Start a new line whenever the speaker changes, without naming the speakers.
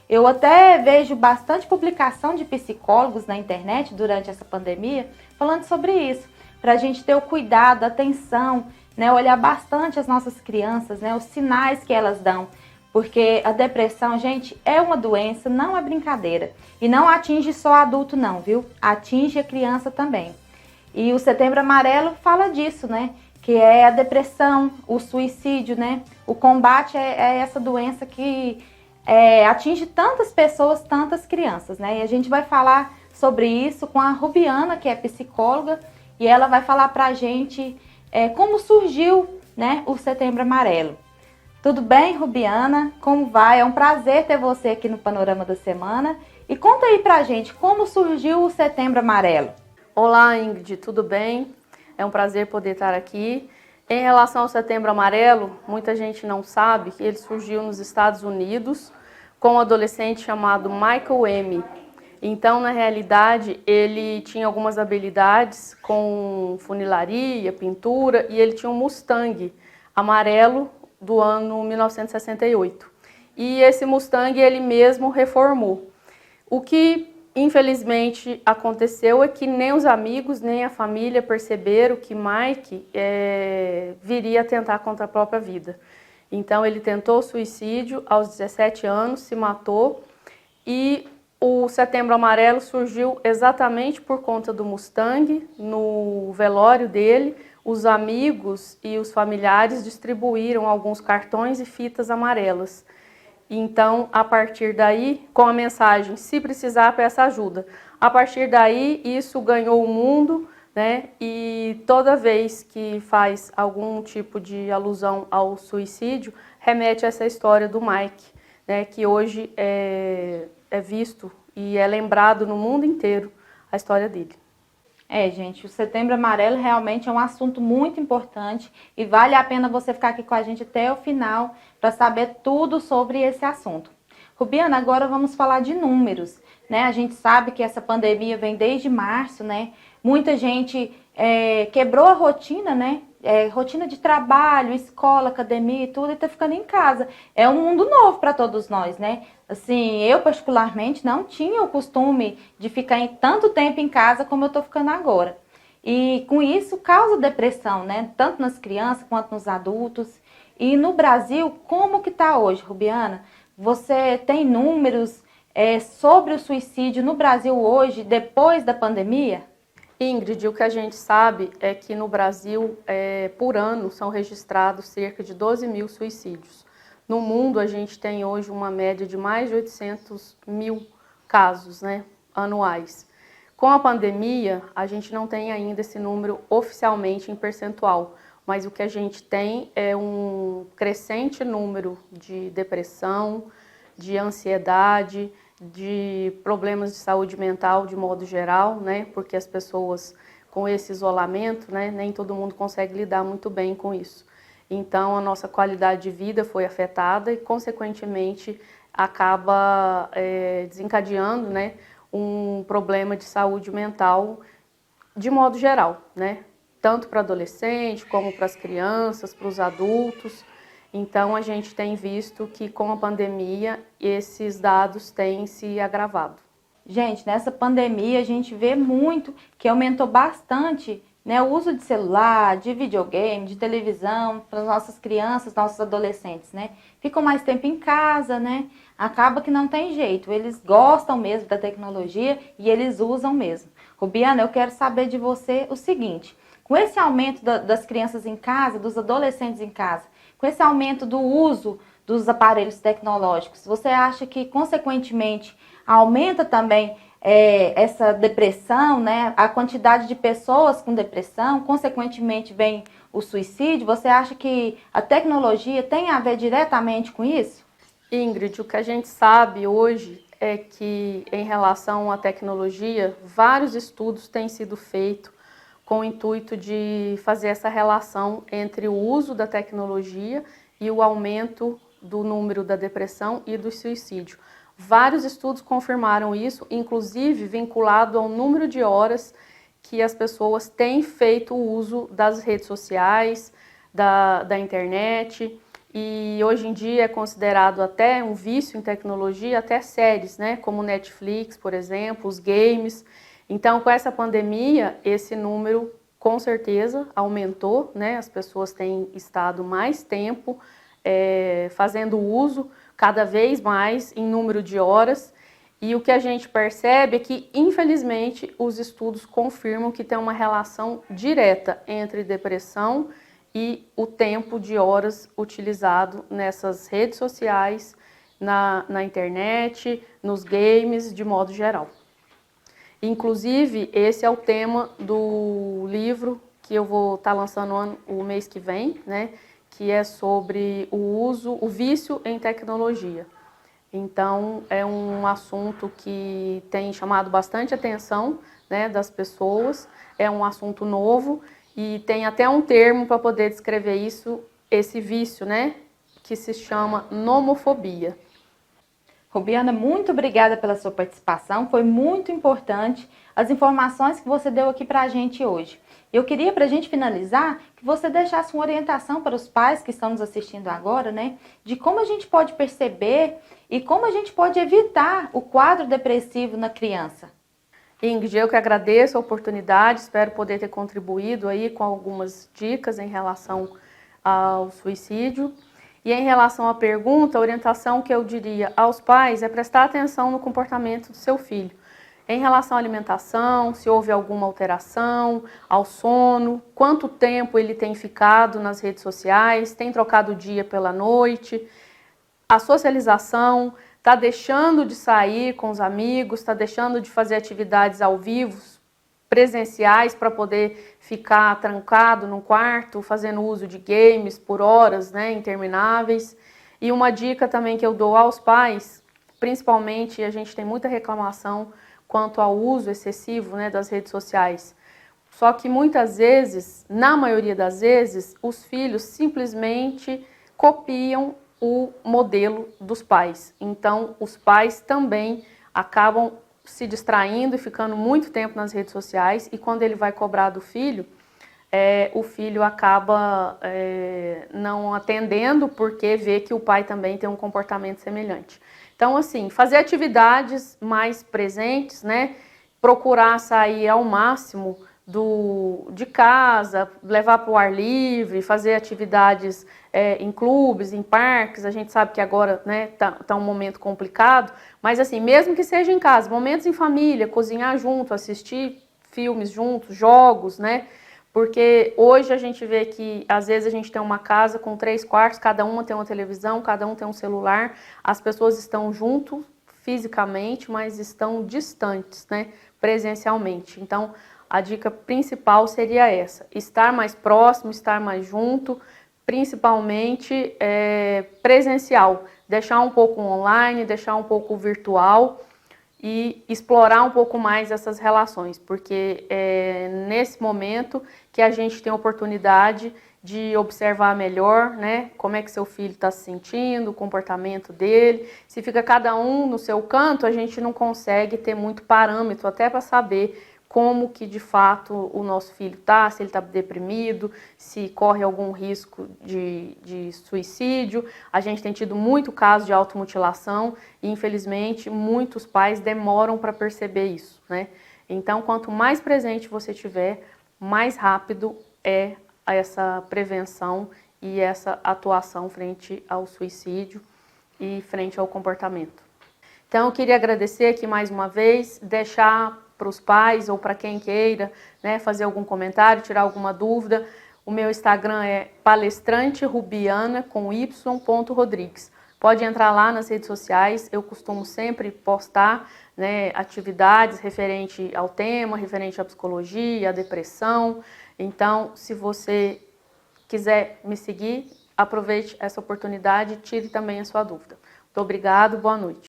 Eu até vejo bastante publicação de psicólogos na internet durante essa pandemia falando sobre isso, para a gente ter o cuidado, a atenção, né, olhar bastante as nossas crianças, né, os sinais que elas dão, porque a depressão, gente, é uma doença, não é brincadeira, e não atinge só adulto não, viu? Atinge a criança também. E o Setembro Amarelo fala disso, né, que é a depressão, o suicídio, né, o combate é essa doença que atinge tantas pessoas, tantas crianças, né, e a gente vai falar sobre isso com a Rubiana, que é psicóloga, e ela vai falar pra gente como surgiu, né, o Setembro Amarelo. Tudo bem, Rubiana? Como vai? É um prazer ter você aqui no Panorama da Semana. E conta aí pra gente como surgiu o Setembro Amarelo.
Olá, Ingrid, tudo bem? É um prazer poder estar aqui. Em relação ao Setembro Amarelo, muita gente não sabe que ele surgiu nos Estados Unidos com um adolescente chamado Michael M. Então, na realidade, ele tinha algumas habilidades com funilaria, pintura, e ele tinha um Mustang amarelo do ano 1968. E esse Mustang ele mesmo reformou. O que, infelizmente, aconteceu é que nem os amigos, nem a família perceberam que Mike viria a tentar contra a própria vida. Então, ele tentou suicídio aos 17 anos, se matou, e o Setembro Amarelo surgiu exatamente por conta do Mustang. No velório dele, os amigos e os familiares distribuíram alguns cartões e fitas amarelas. Então, a partir daí, com a mensagem, se precisar, peça ajuda. A partir daí, isso ganhou o mundo, né? E toda vez que faz algum tipo de alusão ao suicídio, remete a essa história do Mike, né? Que hoje é visto e é lembrado no mundo inteiro a história dele.
Gente, o Setembro Amarelo realmente é um assunto muito importante e vale a pena você ficar aqui com a gente até o final para saber tudo sobre esse assunto. Rubiana, agora vamos falar de números, né? A gente sabe que essa pandemia vem desde março, né? Muita gente quebrou a rotina, né? Rotina de trabalho, escola, academia e tudo, e tá ficando em casa. É um mundo novo para todos nós, né? Assim, eu particularmente não tinha o costume de ficar tanto tempo em casa como eu tô ficando agora. E com isso causa depressão, né? Tanto nas crianças quanto nos adultos. E no Brasil, como que tá hoje, Rubiana? Você tem números sobre o suicídio no Brasil hoje, depois da pandemia?
Ingrid, o que a gente sabe é que no Brasil, por ano, são registrados cerca de 12 mil suicídios. No mundo, a gente tem hoje uma média de mais de 800 mil casos, né, anuais. Com a pandemia, a gente não tem ainda esse número oficialmente em percentual, mas o que a gente tem é um crescente número de depressão, de ansiedade, de problemas de saúde mental de modo geral, né? Porque as pessoas com esse isolamento, né, nem todo mundo consegue lidar muito bem com isso. Então a nossa qualidade de vida foi afetada e consequentemente acaba desencadeando, né, um problema de saúde mental de modo geral, né? Tanto para adolescente como para as crianças, para os adultos. Então, a gente tem visto que com a pandemia, esses dados têm se agravado.
Gente, nessa pandemia a gente vê muito que aumentou bastante, né, o uso de celular, de videogame, de televisão para as nossas crianças, nossos adolescentes, né? Ficam mais tempo em casa, né? Acaba que não tem jeito, eles gostam mesmo da tecnologia e eles usam mesmo. Rubiana, eu quero saber de você o seguinte, com esse aumento das crianças em casa, dos adolescentes em casa, com esse aumento do uso dos aparelhos tecnológicos, você acha que, consequentemente, aumenta também essa depressão, né? A quantidade de pessoas com depressão, consequentemente vem o suicídio? Você acha que a tecnologia tem a ver diretamente com isso?
Ingrid, o que a gente sabe hoje é que, em relação à tecnologia, vários estudos têm sido feitos com o intuito de fazer essa relação entre o uso da tecnologia e o aumento do número da depressão e do suicídio. Vários estudos confirmaram isso, inclusive vinculado ao número de horas que as pessoas têm feito o uso das redes sociais, da internet, e hoje em dia é considerado até um vício em tecnologia, até séries, né, como Netflix, por exemplo, os games. Então, com essa pandemia, esse número com certeza aumentou, né, as pessoas têm estado mais tempo fazendo uso, cada vez mais em número de horas, e o que a gente percebe é que, infelizmente, os estudos confirmam que tem uma relação direta entre depressão e o tempo de horas utilizado nessas redes sociais, na internet, nos games, de modo geral. Inclusive, esse é o tema do livro que eu vou estar lançando o mês que vem, né? Que é sobre o vício em tecnologia. Então, é um assunto que tem chamado bastante atenção, né, das pessoas, é um assunto novo e tem até um termo para poder descrever isso, esse vício, né, que se chama nomofobia.
Rubiana, muito obrigada pela sua participação, foi muito importante as informações que você deu aqui para a gente hoje. Eu queria, para a gente finalizar, que você deixasse uma orientação para os pais que estão nos assistindo agora, né, de como a gente pode perceber e como a gente pode evitar o quadro depressivo na criança.
Ingrid, eu que agradeço a oportunidade, espero poder ter contribuído aí com algumas dicas em relação ao suicídio. E em relação à pergunta, a orientação que eu diria aos pais é prestar atenção no comportamento do seu filho. Em relação à alimentação, se houve alguma alteração, ao sono, quanto tempo ele tem ficado nas redes sociais, tem trocado o dia pela noite, a socialização, está deixando de sair com os amigos, está deixando de fazer atividades ao vivo, presenciais, para poder ficar trancado num quarto, fazendo uso de games por horas, né, intermináveis. E uma dica também que eu dou aos pais, principalmente, a gente tem muita reclamação quanto ao uso excessivo, né, das redes sociais. Só que muitas vezes, na maioria das vezes, os filhos simplesmente copiam o modelo dos pais. Então, os pais também acabam se distraindo e ficando muito tempo nas redes sociais, e quando ele vai cobrar do filho, o filho acaba não atendendo porque vê que o pai também tem um comportamento semelhante. Então, assim, fazer atividades mais presentes, né? Procurar sair ao máximo de casa, levar para o ar livre, fazer atividades em clubes, em parques. A gente sabe que agora, né, tá um momento complicado, mas assim, mesmo que seja em casa, momentos em família, cozinhar junto, assistir filmes juntos, jogos, né? Porque hoje a gente vê que às vezes a gente tem uma casa com 3 quartos, cada uma tem uma televisão, cada um tem um celular, as pessoas estão juntos fisicamente, mas estão distantes, né, presencialmente. Então, a dica principal seria essa: estar mais próximo, estar mais junto, principalmente presencial, deixar um pouco online, deixar um pouco virtual e explorar um pouco mais essas relações, porque é nesse momento que a gente tem a oportunidade de observar melhor, né, como é que seu filho está se sentindo, o comportamento dele. Se fica cada um no seu canto, a gente não consegue ter muito parâmetro até para saber como que de fato o nosso filho está, se ele está deprimido, se corre algum risco de suicídio. A gente tem tido muito caso de automutilação e, infelizmente, muitos pais demoram para perceber isso, né? Então, quanto mais presente você tiver, mais rápido é essa prevenção e essa atuação frente ao suicídio e frente ao comportamento. Então, eu queria agradecer aqui mais uma vez, deixar para os pais ou para quem queira, né, fazer algum comentário, tirar alguma dúvida. O meu Instagram é palestranterubiana com y.rodrigues. Pode entrar lá nas redes sociais, eu costumo sempre postar, né, atividades referente ao tema, referente à psicologia, à depressão. Então, se você quiser me seguir, aproveite essa oportunidade e tire também a sua dúvida. Muito obrigado, boa noite.